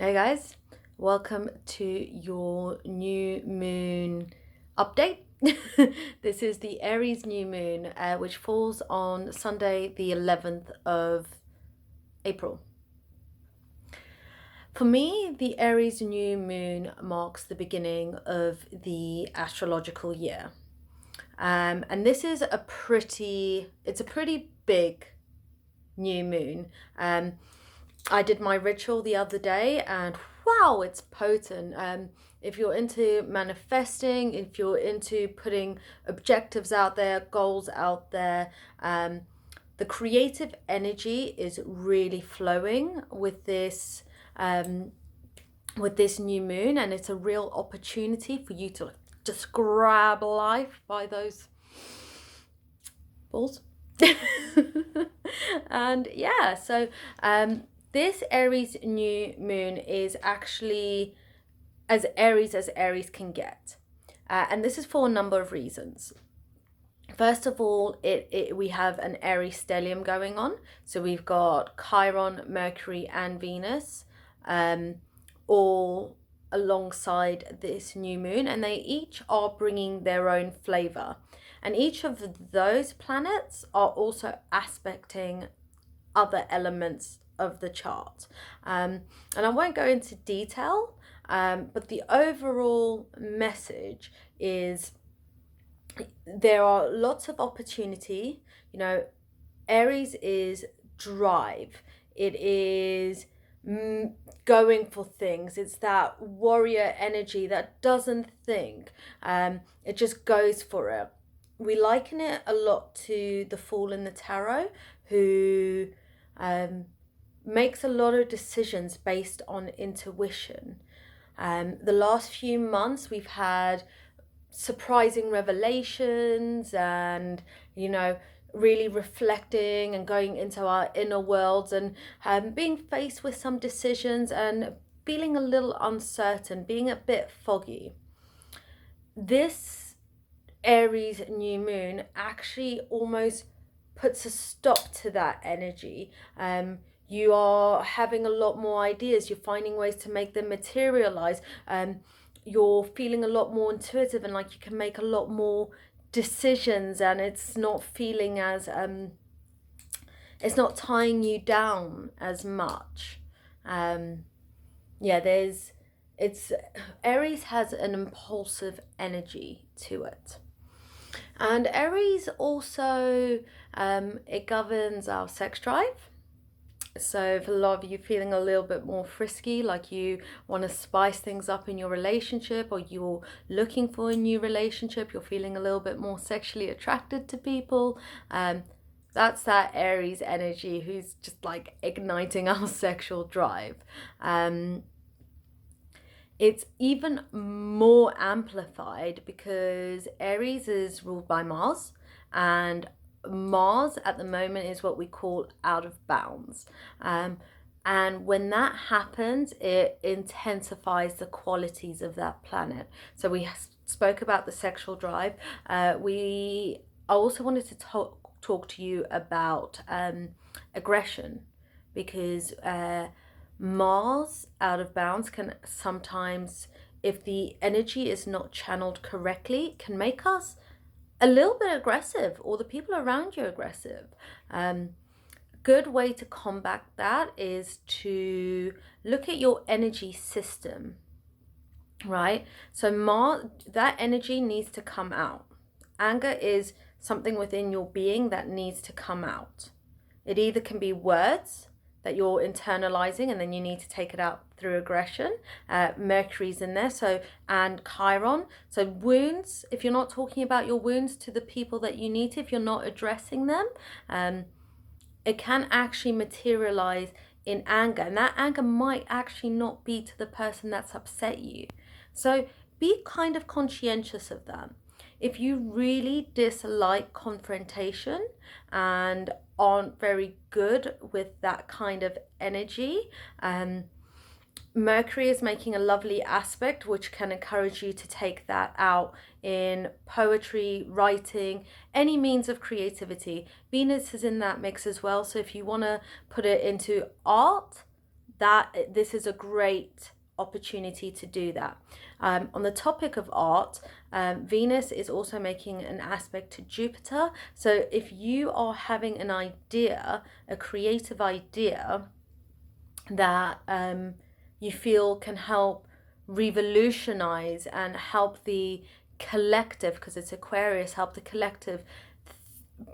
Hey guys, welcome to your new moon update. This is the Aries new moon, which falls on Sunday, the 11th of April. For me, the Aries new moon marks the beginning of the astrological year. And this is a pretty big new moon. I did my ritual the other day and wow, it's potent. If you're into manifesting, if you're into putting objectives out there, goals out there, the creative energy is really flowing with this new moon, and it's a real opportunity for you to just grab life by those balls. And yeah, so this Aries new moon is actually as Aries can get. And this is for a number of reasons. First of all, we have an Aries stellium going on. So we've got Chiron, Mercury, and Venus all alongside this new moon, and they each are bringing their own flavor. And each of those planets are also aspecting other elements of the chart. And I won't go into detail, but the overall message is there are lots of opportunity. Aries is drive. It is going for things. It's that warrior energy that doesn't think. It just goes for it. We liken it a lot to the Fool in the Tarot, who makes a lot of decisions based on intuition. The last few months we've had surprising revelations and, really reflecting and going into our inner worlds and being faced with some decisions and feeling a little uncertain, being a bit foggy. This Aries new moon actually almost puts a stop to that energy. You are having a lot more ideas. You're finding ways to make them materialize. You're feeling a lot more intuitive and like you can make a lot more decisions, and it's not feeling as it's not tying you down as much. It's Aries has an impulsive energy to it. And Aries also, it governs our sex drive. So for a lot of you feeling a little bit more frisky, like you want to spice things up in your relationship, or you're looking for a new relationship, you're feeling a little bit more sexually attracted to people, that's that Aries energy who's just like igniting our sexual drive. It's even more amplified because Aries is ruled by Mars, and Mars at the moment is what we call out of bounds. And when that happens, it intensifies the qualities of that planet. So we spoke about the sexual drive. I also wanted to talk to you about aggression, because Mars out of bounds can sometimes, if the energy is not channeled correctly, can make us a little bit aggressive, or the people around you aggressive. Good way to combat that is to look at your energy system, right? So Mars, that energy needs to come out. Anger is something within your being that needs to come out. It either can be words that you're internalizing and then you need to take it out through aggression. Mercury's in there, and Chiron. So wounds, if you're not talking about your wounds to the people that you need to, if you're not addressing them, it can actually materialize in anger. And that anger might actually not be to the person that's upset you. So be kind of conscientious of that. If you really dislike confrontation and aren't very good with that kind of energy, Mercury is making a lovely aspect which can encourage you to take that out in poetry, writing, any means of creativity. Venus is in that mix as well, so if you want to put it into art, this is a great opportunity to do that. On the topic of art, Venus is also making an aspect to Jupiter. So if you are having an idea, a creative idea that you feel can help revolutionize and help the collective, because it's Aquarius, help the collective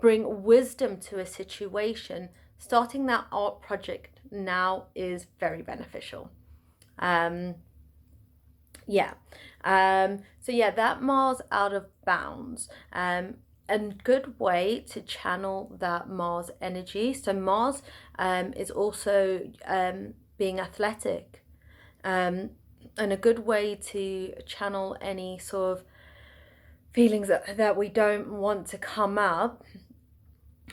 bring wisdom to a situation, starting that art project now is very beneficial. Yeah. So yeah, that Mars out of bounds. A good way to channel that Mars energy. So Mars is also being athletic. And a good way to channel any sort of feelings that we don't want to come up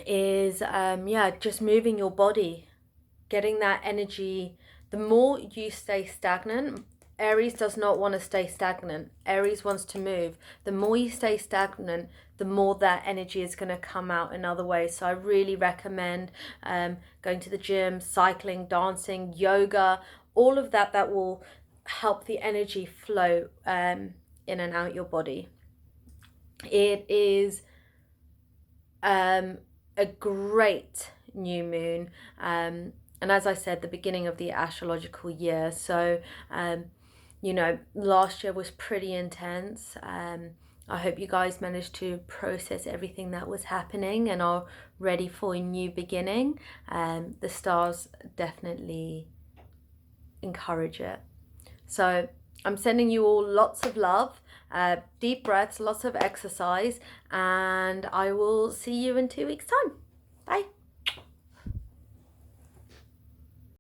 is just moving your body, getting that energy. The more you stay stagnant, Aries does not want to stay stagnant. Aries wants to move. The more you stay stagnant, the more that energy is going to come out in other ways. So I really recommend going to the gym, cycling, dancing, yoga, all of that will help the energy flow in and out your body. It is a great new moon. And as I said, the beginning of the astrological year. So, last year was pretty intense. I hope you guys managed to process everything that was happening and are ready for a new beginning. The stars definitely encourage it. So I'm sending you all lots of love, deep breaths, lots of exercise, and I will see you in 2 weeks' time. Bye.